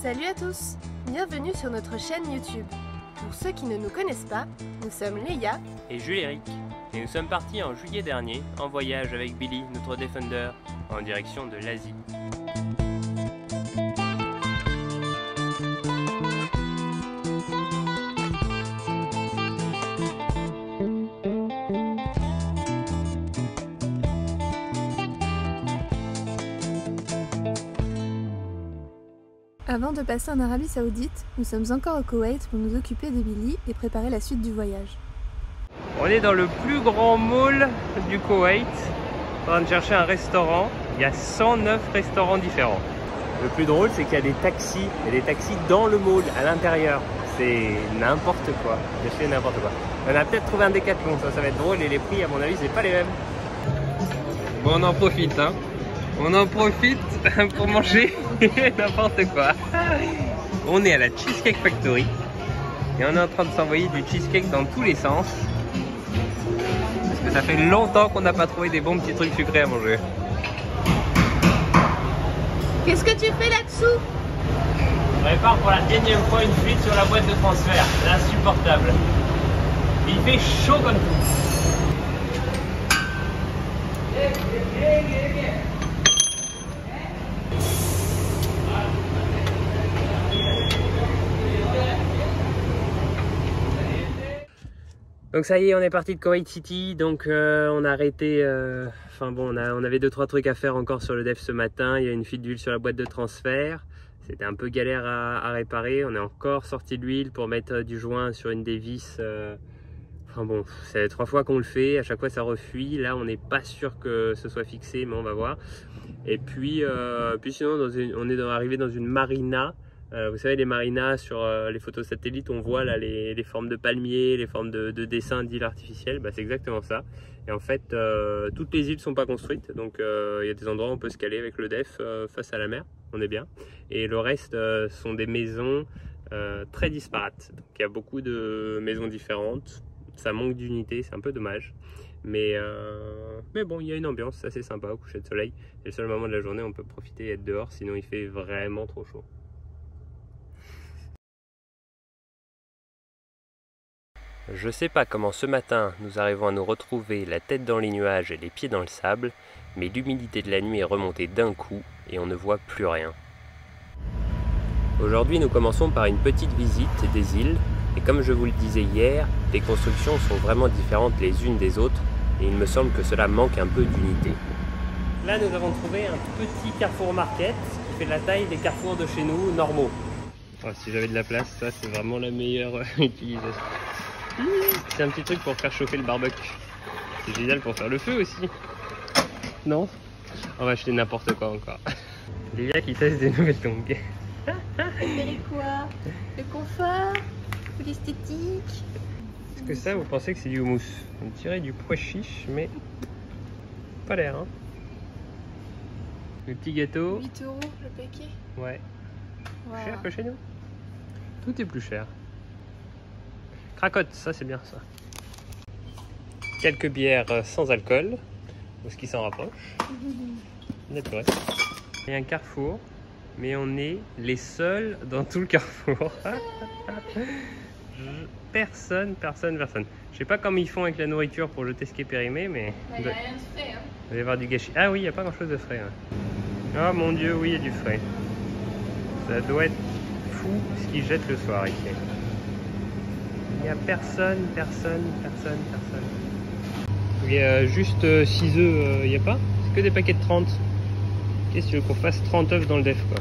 Salut à tous, bienvenue sur notre chaîne YouTube. Pour ceux qui ne nous connaissent pas, nous sommes Léa et Jules-Éric. Et nous sommes partis en juillet dernier en voyage avec Billy, notre Defender, en direction de l'Asie. Avant de passer en Arabie Saoudite, nous sommes encore au Koweït pour nous occuper de Billy et préparer la suite du voyage. On est dans le plus grand mall du Koweït, en train de chercher un restaurant. Il y a 109 restaurants différents. Le plus drôle, c'est qu'il y a des taxis. Il y a des taxis dans le mall, à l'intérieur. C'est n'importe quoi. Je fais n'importe quoi. On a peut-être trouvé un Décathlon, ça va être drôle. Et les prix, à mon avis, c'est pas les mêmes. Bon, on en profite, hein. On en profite pour manger n'importe quoi. On est à la Cheesecake Factory et on est en train de s'envoyer du cheesecake dans tous les sens. Parce que ça fait longtemps qu'on n'a pas trouvé des bons petits trucs sucrés à manger. Qu'est-ce que tu fais là-dessous? Je prépare pour la énième fois une fuite sur la boîte de transfert. C'est insupportable. Il fait chaud comme tout. Donc ça y est, on est parti de Kuwait City, donc on a arrêté, enfin bon, on avait 2-3 trucs à faire encore sur le DEF ce matin. Il y a une fuite d'huile sur la boîte de transfert, c'était un peu galère à réparer. On est encore sorti de l'huile pour mettre du joint sur une des vis. Enfin bon, c'est 3 fois qu'on le fait, à chaque fois ça refuit. Là on n'est pas sûr que ce soit fixé, mais on va voir. Et puis sinon on est arrivé dans une marina. Vous savez, les marinas sur les photos satellites, on voit là les formes de palmiers, les formes de dessins d'îles artificielles. Bah, c'est exactement ça. Et en fait, toutes les îles ne sont pas construites, donc il y a des endroits où on peut se caler avec le DEF face à la mer, on est bien. Et le reste sont des maisons très disparates. Donc il y a beaucoup de maisons différentes. Ça manque d'unité, c'est un peu dommage. Mais bon, il y a une ambiance assez sympa au coucher de soleil. C'est le seul moment de la journée où on peut profiter et être dehors, sinon il fait vraiment trop chaud. Je sais pas comment ce matin nous arrivons à nous retrouver la tête dans les nuages et les pieds dans le sable, mais l'humidité de la nuit est remontée d'un coup et on ne voit plus rien. Aujourd'hui, nous commençons par une petite visite des îles, et comme je vous le disais hier, les constructions sont vraiment différentes les unes des autres, et il me semble que cela manque un peu d'unité. Là, nous avons trouvé un petit Carrefour Market qui fait la taille des carrefours de chez nous normaux. Oh, si j'avais de la place, ça c'est vraiment la meilleure utilisation. C'est un petit truc pour faire chauffer le barbecue. C'est génial pour faire le feu aussi. Non? On va acheter n'importe quoi encore. Léa qui teste des nouvelles tongs. Préférez quoi? Le confort ou l'esthétique? Est-ce que ça, vous pensez que c'est du houmous? On dirait du pois chiche, mais pas l'air, hein. Le petit gâteau. 8 € le paquet? Ouais. Wow. Cher que chez nous? Tout est plus cher. Cracotte, ça c'est bien ça. Quelques bières sans alcool, ou ce qui s'en rapproche. Naturel. Il y a un carrefour, mais on est les seuls dans tout le carrefour. Personne. Je sais pas comment ils font avec la nourriture pour jeter ce qui est périmé, mais... Il n'y a rien de frais, hein. Il va y avoir du gâchis. Ah oui, il n'y a pas grand chose de frais. Hein. Oh mon dieu, oui, il y a du frais. Ça doit être fou ce qu'ils jettent le soir ici. Il n'y a personne. Il y a juste 6 œufs, il n'y a pas? C'est que des paquets de 30. Qu'est-ce que tu veux qu'on fasse 30 œufs dans le DEF quoi?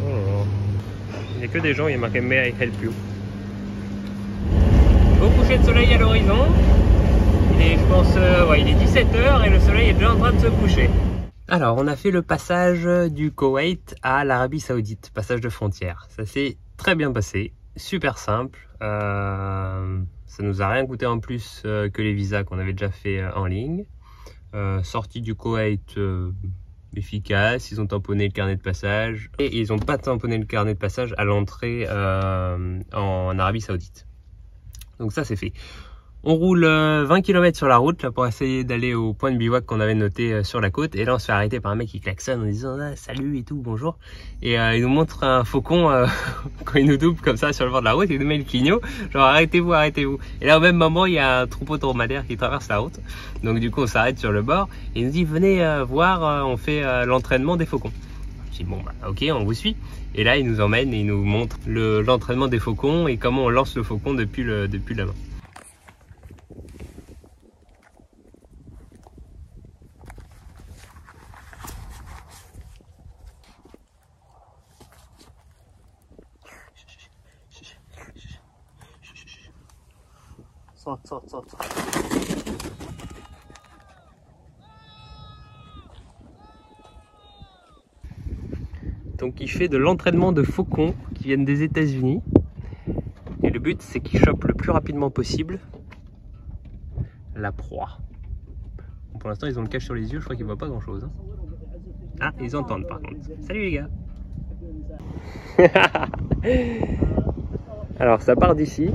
Oh là là. Il n'y a que des gens, il y a marqué May I help you. Au coucher de soleil à l'horizon. Il est, je pense, il est 17 h et le soleil est déjà en train de se coucher. Alors, on a fait le passage du Koweït à l'Arabie Saoudite, passage de frontière. Ça s'est très bien passé. Super simple, ça nous a rien coûté en plus que les visas qu'on avait déjà fait en ligne. Sortie du Koweït efficace, ils ont tamponné le carnet de passage et ils n'ont pas tamponné le carnet de passage à l'entrée en Arabie Saoudite. Donc ça c'est fait. On roule 20 km sur la route là, pour essayer d'aller au point de bivouac qu'on avait noté sur la côte. Et là, on se fait arrêter par un mec qui klaxonne en disant ah, salut et tout, bonjour. Et il nous montre un faucon quand il nous double comme ça sur le bord de la route. Il nous met le clignot, genre arrêtez-vous, arrêtez-vous. Et là, au même moment, il y a un troupeau de dromadaires qui traverse la route. Donc du coup, on s'arrête sur le bord et il nous dit venez voir, on fait l'entraînement des faucons. Je dis bon bah ok, on vous suit. Et là, il nous emmène et il nous montre l'entraînement des faucons et comment on lance le faucon depuis la main. Sort. Donc il fait de l'entraînement de faucons qui viennent des États-Unis. Et le but c'est qu'il chope le plus rapidement possible la proie. Bon, pour l'instant ils ont le cache sur les yeux, je crois qu'ils voient pas grand chose. Hein. Ah, ils entendent par contre. Salut les gars. Alors ça part d'ici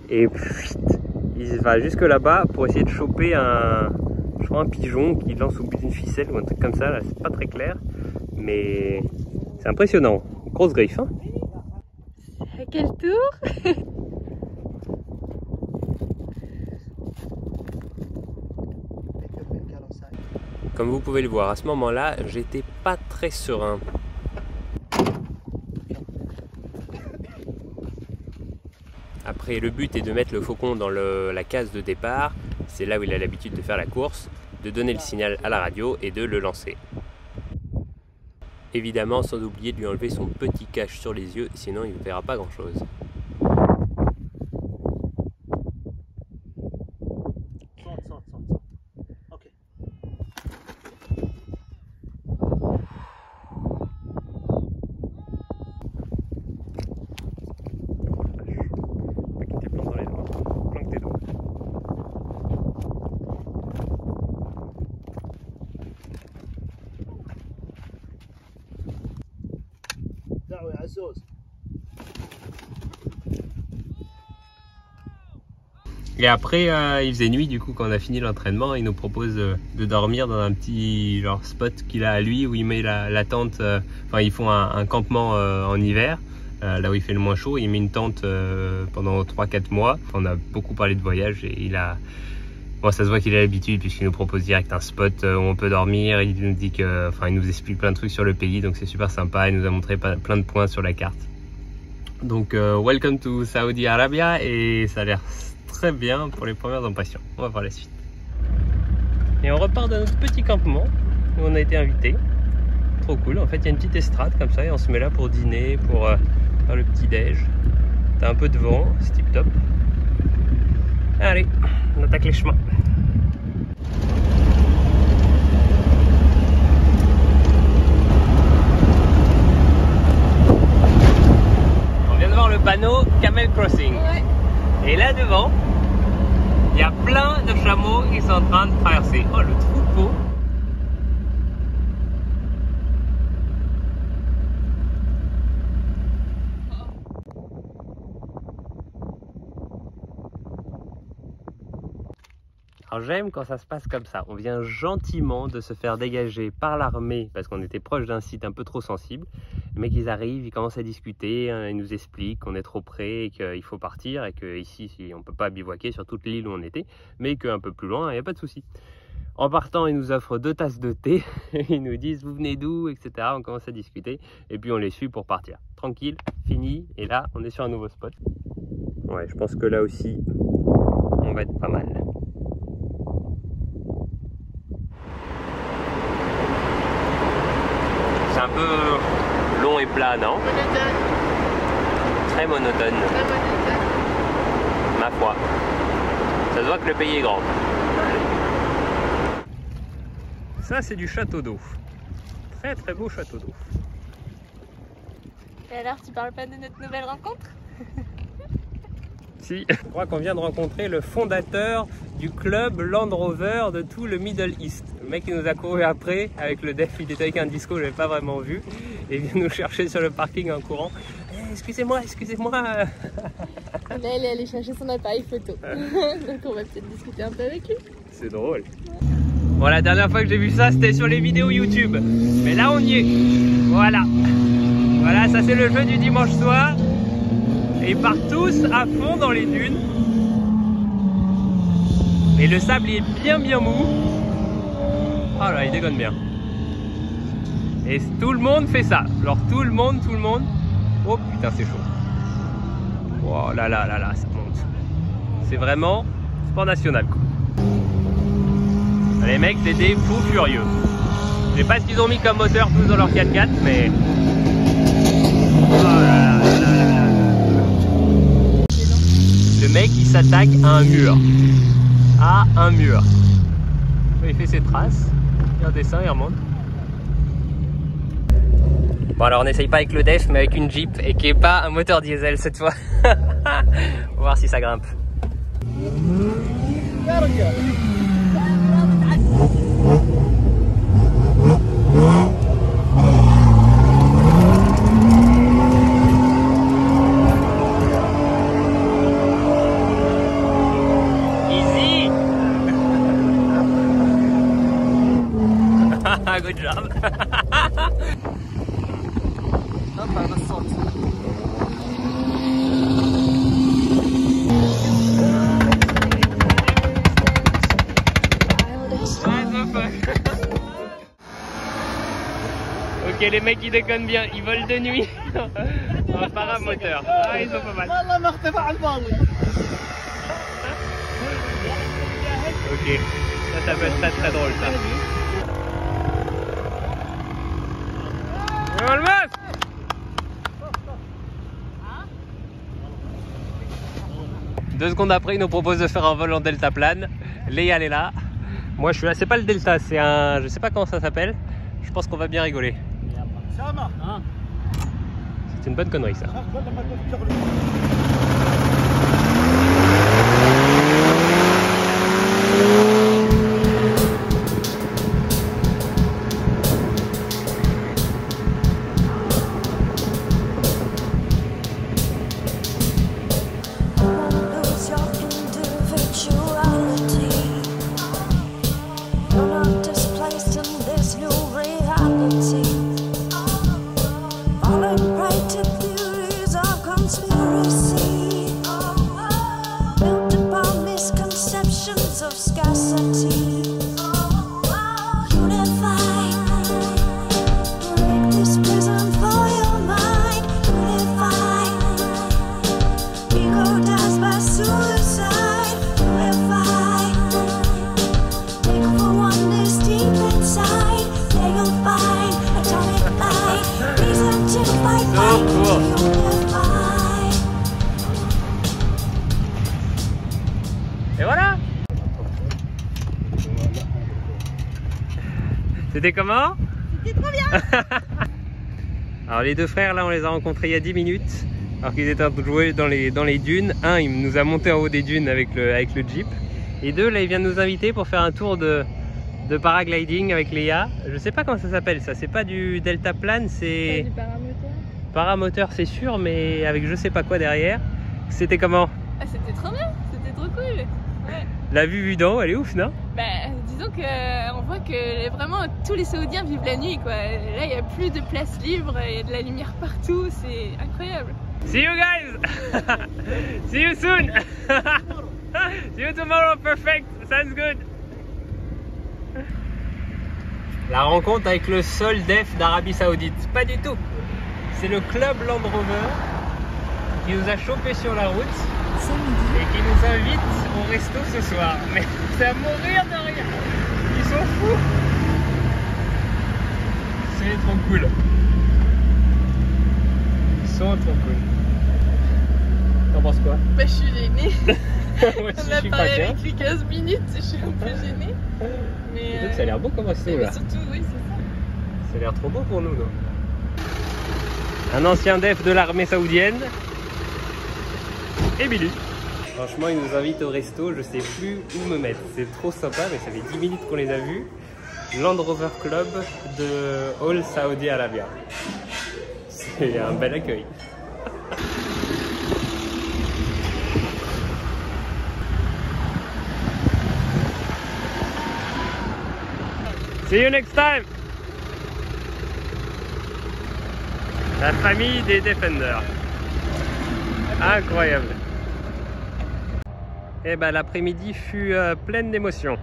et il va jusque là-bas pour essayer de choper je crois un pigeon qui lance au bout d'une ficelle ou un truc comme ça, là c'est pas très clair, mais c'est impressionnant, grosse griffe. Hein. À quel tour? Comme vous pouvez le voir, à ce moment-là, j'étais pas très serein. Après, le but est de mettre le faucon dans la case de départ, c'est là où il a l'habitude de faire la course, de donner le signal à la radio et de le lancer. Évidemment, sans oublier de lui enlever son petit cache sur les yeux, sinon il ne verra pas grand-chose. Okay. Et après, il faisait nuit du coup quand on a fini l'entraînement, il nous propose de dormir dans un petit genre spot qu'il a à lui où il met la tente, enfin ils font un campement en hiver, là où il fait le moins chaud, il met une tente pendant 3-4 mois. On a beaucoup parlé de voyage et il a... Bon, ça se voit qu'il a l'habitude puisqu'il nous propose direct un spot où on peut dormir, il nous dit que... Enfin il nous explique plein de trucs sur le pays donc c'est super sympa, il nous a montré plein de points sur la carte. Donc welcome to Saudi Arabia et ça a l'air très bien pour les premières impressions. On va voir la suite. Et on repart de notre petit campement où on a été invité. Trop cool. En fait, il y a une petite estrade comme ça et on se met là pour dîner, pour faire le petit déj. T'as un peu de vent, c'est tip top. Allez, on attaque les chemins. On vient de voir le panneau Camel Crossing. Ouais. Et là devant, il y a plein de chameaux qui sont en train de traverser. Oh, le troupeau! Alors j'aime quand ça se passe comme ça. On vient gentiment de se faire dégager par l'armée parce qu'on était proche d'un site un peu trop sensible. Les mecs ils arrivent, ils commencent à discuter, hein, ils nous expliquent qu'on est trop près et qu'il faut partir et qu'ici on ne peut pas bivouaquer sur toute l'île où on était, mais qu'un peu plus loin il n'y a pas de souci. En partant, ils nous offrent 2 tasses de thé, ils nous disent vous venez d'où, etc. On commence à discuter et puis on les suit pour partir. Tranquille, fini, et là on est sur un nouveau spot. Ouais, je pense que là aussi on va être pas mal. C'est un peu long et plat, non? Monotone. Très monotone. Très monotone. Ma foi. Ça se voit que le pays est grand. Ça, c'est du château d'eau. Très très beau château d'eau. Et alors, tu parles pas de notre nouvelle rencontre? Si, je crois qu'on vient de rencontrer le fondateur du club Land Rover de tout le Middle East. Le mec qui nous a couru après avec le def, il était avec un disco, je l'avais pas vraiment vu. Et il vient nous chercher sur le parking en courant. Excusez-moi, excusez-moi. Là, elle est allée chercher son appareil photo. Donc on va peut-être discuter un peu avec lui. C'est drôle. Bon, la dernière fois que j'ai vu ça, c'était sur les vidéos YouTube. Mais là, on y est. Voilà. Voilà, ça c'est le jeu du dimanche soir. Et ils partent tous à fond dans les dunes. Et le sable il est bien mou. Oh là, il déconne bien. Et tout le monde fait ça. Genre tout le monde. Oh putain, c'est chaud. Oh là là, ça monte. C'est vraiment sport national quoi. Les mecs, c'est des fous furieux. Je sais pas ce qu'ils ont mis comme moteur tous dans leur 4x4, mais... Oh là là. Le mec, il s'attaque à un mur. Il fait ses traces, il redescend, il remonte. Bon alors on n'essaye pas avec le def, mais avec une Jeep et qui est pas un moteur diesel cette fois. On va voir si ça grimpe. Easy. Good job. Ok, les mecs ils déconnent bien, ils volent de nuit en paramoteur. Ah, ils sont pas mal. Ok, ça peut être très drôle ça. On le meuf. 2 secondes après, ils nous proposent de faire un vol en deltaplane. Léa elle est là. Moi je suis là, c'est pas le delta, c'est un... je sais pas comment ça s'appelle. Je pense qu'on va bien rigoler. C'est une bonne connerie ça. Et voilà. C'était comment? C'était trop bien. Alors les 2 frères là on les a rencontrés il y a 10 minutes alors qu'ils étaient en train de jouer dans les dunes. Un il nous a monté en haut des dunes avec le Jeep. Et 2 là il vient de nous inviter pour faire un tour de paragliding avec Léa. Je sais pas comment ça s'appelle ça, c'est pas du deltaplane, c'est du paramoteur. Paramoteur c'est sûr, mais avec je sais pas quoi derrière. C'était comment? Ah, c'était trop bien, c'était trop cool. Ouais. La vue d'en haut elle est ouf non? Bah disons qu'on voit que vraiment tous les Saoudiens vivent la nuit quoi. Là il n'y a plus de place libre, il y a de la lumière partout, c'est incroyable. See you guys. See you soon. See you tomorrow, perfect, sounds good. La rencontre avec le seul def d'Arabie Saoudite, pas du tout. C'est le club Land Rover qui nous a chopé sur la route et qui nous invite au resto ce soir. Mais c'est à mourir de rire. Ils sont fous. C'est trop cool. Ils sont trop cool. T'en penses quoi? Bah je suis gênée. Moi aussi, on a parlé avec lui 15 minutes, je suis un peu gênée. Mais ça a l'air beau comme resto là. Surtout, oui, c'est ça. Ça a l'air trop beau pour nous, non? Un ancien def de l'armée saoudienne. Et Billy. Franchement, ils nous invitent au resto, je sais plus où me mettre. C'est trop sympa, mais ça fait 10 minutes qu'on les a vus. Land Rover Club de All Saudi Arabia. C'est un bel accueil. See you next time. La famille des Defenders. Incroyable. Et ben l'après-midi fut pleine d'émotions.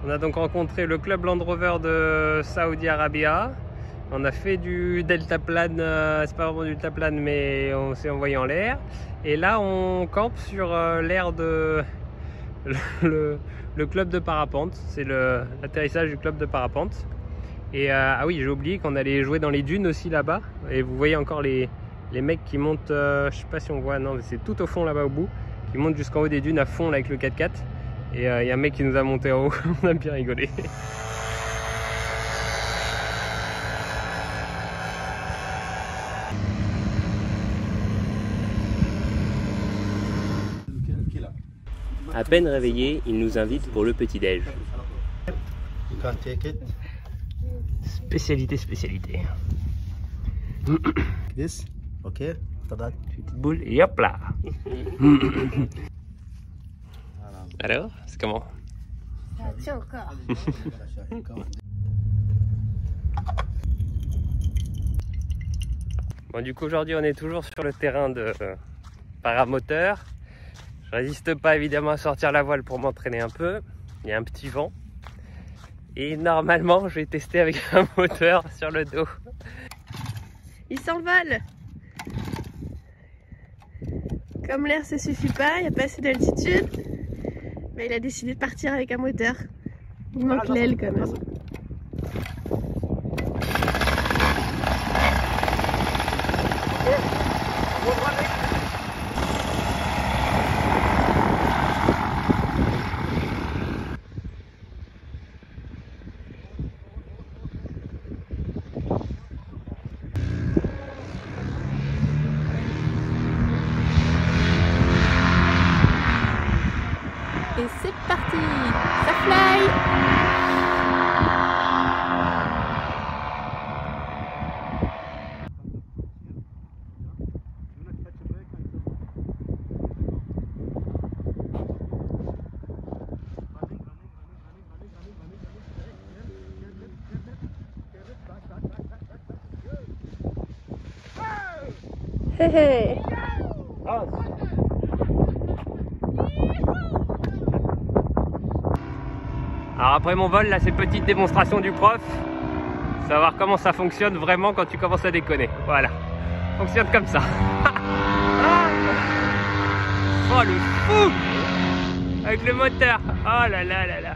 On a donc rencontré le club Land Rover de Saudi Arabia. On a fait du deltaplane, c'est pas vraiment du deltaplane, mais on s'est envoyé en l'air. Et là on campe sur l'air de le club de parapente. C'est l'atterrissage du club de parapente. Et ah oui, j'ai oublié qu'on allait jouer dans les dunes aussi là-bas. Et vous voyez encore les mecs qui montent, je sais pas si on voit, non c'est tout au fond là-bas au bout, qui montent jusqu'en haut des dunes à fond là, avec le 4x4. Et il y a un mec qui nous a monté en haut, on a bien rigolé. À peine réveillé, il nous invite pour le petit-déj. Spécialité. This, ok, petite boule et hop là. Alors, c'est comment? Ça tient encore. Bon, du coup aujourd'hui on est toujours sur le terrain de paramoteur. Je résiste pas évidemment à sortir la voile pour m'entraîner un peu. Il y a un petit vent. Et normalement je vais tester avec un moteur sur le dos. Il s'envole. Comme l'air ne suffit pas, il n'y a pas assez d'altitude, mais il a décidé de partir avec un moteur. Il manque l'aile quand même. Et c'est parti, ça fly. Hé hé. Alors après mon vol, là c'est petite démonstration du prof. Savoir comment ça fonctionne vraiment quand tu commences à déconner. Voilà, fonctionne comme ça. Oh le fou. Avec le moteur. Oh là là là là.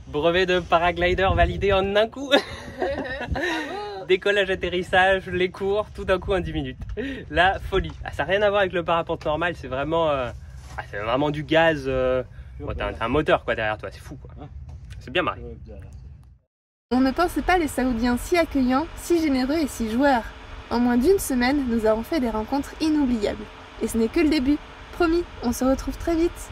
Brevet de paraglider validé en un coup. Décollage, atterrissage, les cours, tout d'un coup en 10 minutes. La folie. Ah, ça n'a rien à voir avec le parapente normal, c'est vraiment, du gaz. Bon, t'as un moteur quoi derrière toi, c'est fou quoi. C'est bien marré. On ne pensait pas les Saoudiens si accueillants, si généreux et si joueurs. En moins d'une semaine, nous avons fait des rencontres inoubliables. Et ce n'est que le début. Promis, on se retrouve très vite.